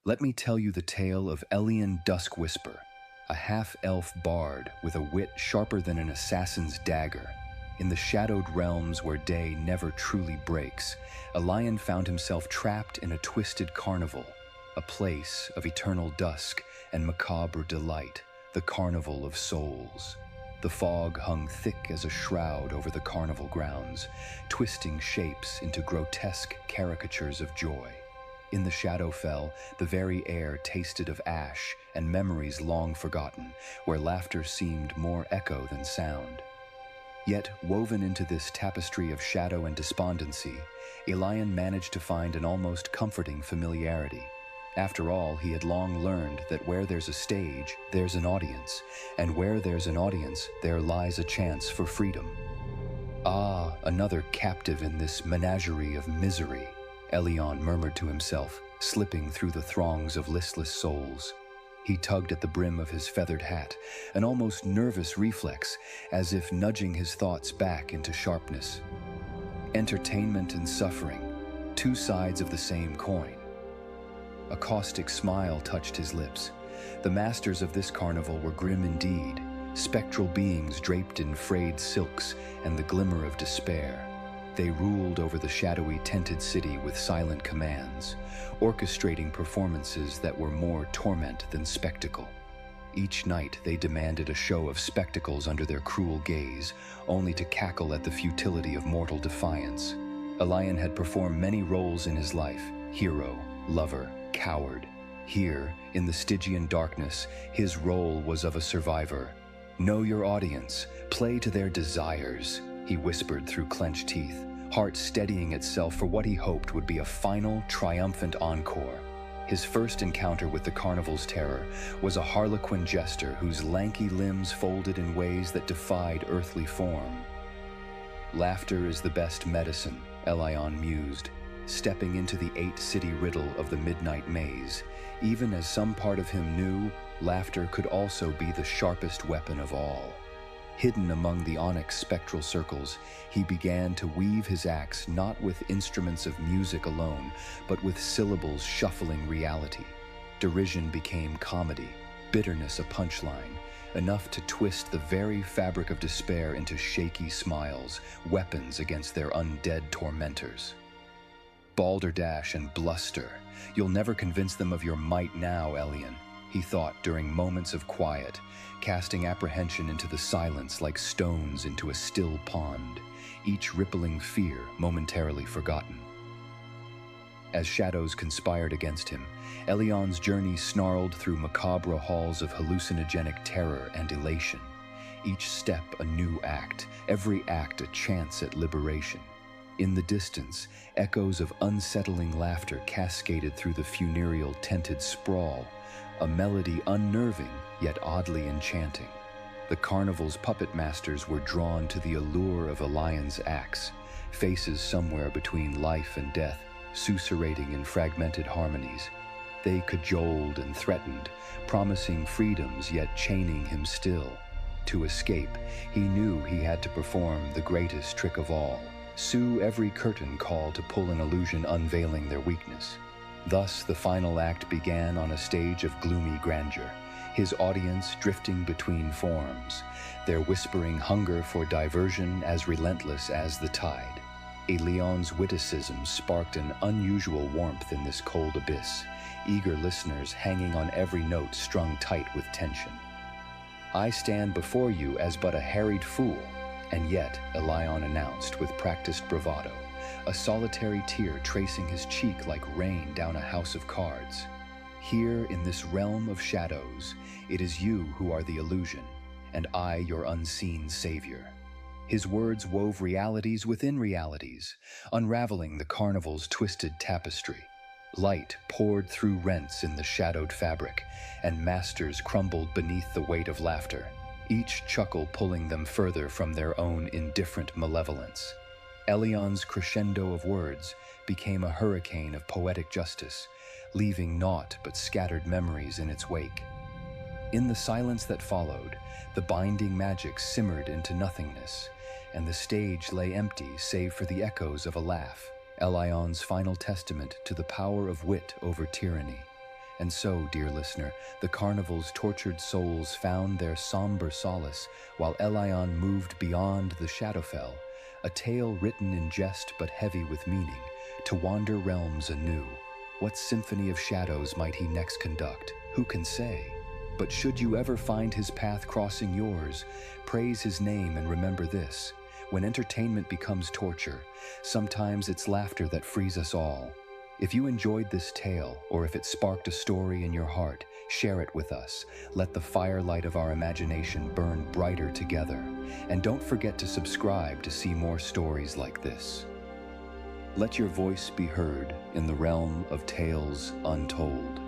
Let me tell you the tale of Elion Duskwhisper, a half-elf bard with a wit sharper than an assassin's dagger. In the shadowed realms where day never truly breaks, Elion found himself trapped in a twisted carnival, a place of eternal dusk and macabre delight, the Carnival of Souls. The fog hung thick as a shroud over the carnival grounds, twisting shapes into grotesque caricatures of joy. In the Shadowfell, the very air tasted of ash and memories long forgotten, where laughter seemed more echo than sound. Yet, woven into this tapestry of shadow and despondency, Elion managed to find an almost comforting familiarity. After all, he had long learned that where there's a stage, there's an audience, and where there's an audience, there lies a chance for freedom. Ah, another captive in this menagerie of misery, Elion murmured to himself, slipping through the throngs of listless souls. He tugged at the brim of his feathered hat, an almost nervous reflex, as if nudging his thoughts back into sharpness. Entertainment and suffering, two sides of the same coin. A caustic smile touched his lips. The masters of this carnival were grim indeed, spectral beings draped in frayed silks and the glimmer of despair. They ruled over the shadowy tented city with silent commands, orchestrating performances that were more torment than spectacle. Each night they demanded a show of spectacles under their cruel gaze, only to cackle at the futility of mortal defiance. Elion had performed many roles in his life: hero, lover, coward. Here, in the Stygian darkness, his role was of a survivor. "Know your audience, play to their desires," he whispered through clenched teeth, heart steadying itself for what he hoped would be a final, triumphant encore. His first encounter with the carnival's terror was a harlequin jester whose lanky limbs folded in ways that defied earthly form. Laughter is the best medicine, Elion mused, stepping into the eight-city riddle of the midnight maze. Even as some part of him knew, laughter could also be the sharpest weapon of all. Hidden among the onyx spectral circles, he began to weave his axe not with instruments of music alone, but with syllables shuffling reality. Derision became comedy, bitterness a punchline, enough to twist the very fabric of despair into shaky smiles, weapons against their undead tormentors. Balderdash and bluster. You'll never convince them of your might now, Elion, he thought during moments of quiet, casting apprehension into the silence like stones into a still pond, each rippling fear momentarily forgotten. As shadows conspired against him, Elion's journey snarled through macabre halls of hallucinogenic terror and elation. Each step a new act, every act a chance at liberation. In the distance, echoes of unsettling laughter cascaded through the funereal tented sprawl, a melody unnerving yet oddly enchanting. The carnival's puppet masters were drawn to the allure of Elion's axe, faces somewhere between life and death, susurrating in fragmented harmonies. They cajoled and threatened, promising freedoms yet chaining him still. To escape, he knew he had to perform the greatest trick of all, sue every curtain call to pull an illusion unveiling their weakness. Thus the final act began on a stage of gloomy grandeur, his audience drifting between forms, their whispering hunger for diversion as relentless as the tide. Elion's witticism sparked an unusual warmth in this cold abyss, eager listeners hanging on every note strung tight with tension. "I stand before you as but a harried fool," and yet, Elion announced with practiced bravado, a solitary tear tracing his cheek like rain down a house of cards. "Here in this realm of shadows, it is you who are the illusion, and I your unseen savior." His words wove realities within realities, unraveling the carnival's twisted tapestry. Light poured through rents in the shadowed fabric, and masters crumbled beneath the weight of laughter, each chuckle pulling them further from their own indifferent malevolence. Elion's crescendo of words became a hurricane of poetic justice, leaving naught but scattered memories in its wake. In the silence that followed, the binding magic simmered into nothingness, and the stage lay empty save for the echoes of a laugh, Elion's final testament to the power of wit over tyranny. And so, dear listener, the Carnival's tortured souls found their somber solace while Elion moved beyond the Shadowfell, a tale written in jest but heavy with meaning, to wander realms anew. What symphony of shadows might he next conduct? Who can say? But should you ever find his path crossing yours, praise his name and remember this: when entertainment becomes torture, sometimes it's laughter that frees us all. If you enjoyed this tale, or if it sparked a story in your heart, share it with us. Let the firelight of our imagination burn brighter together. And don't forget to subscribe to see more stories like this. Let your voice be heard in the realm of tales untold.